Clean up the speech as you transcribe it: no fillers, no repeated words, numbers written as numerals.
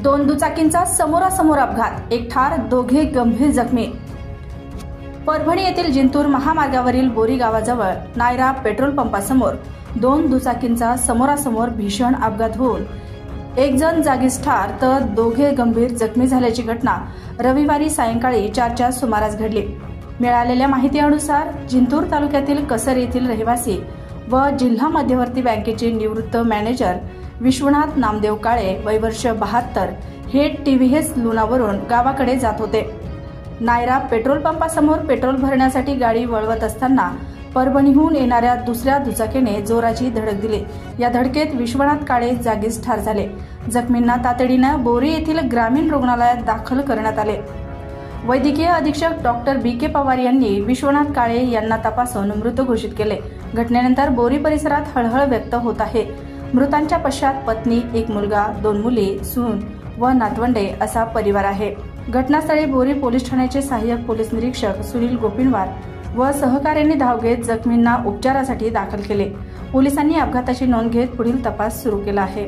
दोन दुचाकींचा समोरासमोर अपघात, एक ठार, दोघे गंभीर जखमी। परभणी येथील जिंतूर महामार्गावरील बोरी गावाजवळ नायरा पेट्रोल पंपासमोर दोन दुचाकींचा समोरासमोर भीषण अपघात होऊन एक जण जागीच ठार तर दोघे गंभीर जखमी झाल्याची घटना रविवारी सायंकाळी 4च्या सुमारास घडली। मिळालेल्या माहितीनुसार जिंतूर तालुक्यातील कसर येथील रहिवासी व जिल्हा मध्यवर्ती बँकेचे निवृत्त मॅनेजर विश्वनाथ नामदेव काळे वय वर्ष 72 हे टीव्हीएस लुनावरून गावाकडे जात होते। नायरा पेट्रोल पंपासमोर पेट्रोल भरण्यासाठी गाडी वळवत असताना परभणीहून येणाऱ्या दुसऱ्या दुचाकीने जोराची धडक दिली। या धडकेत विश्वनाथ काळे जागीच ठार झाले। जखमींना तातडीने बोरी येथील ग्रामीण रुग्णालयात दाखल करण्यात आले। वैद्यकीय अधीक्षक डॉक्टर बी.के. पवार यांनी विश्वनाथ काळे यांना तपासून मृत घोषित केले। घटनेनंतर बोरी परिसरात हळहळ व्यक्त होत आहे। मृतांच्या पश्चात पत्नी, एक मुलगा, 2 मुली, सून व नातवंडे असा परिवार आहे। घटनास्थळी बोरी पोलीस ठाण्याचे सहाय्यक पोलीस निरीक्षक सुनील गोपिनवार व सहकार्यांनी धाव घेत जखमींना उपचारासाठी दाखल केले। पोलिसांनी अपघाताची नोंद घेत पुढील तपास सुरू केला आहे।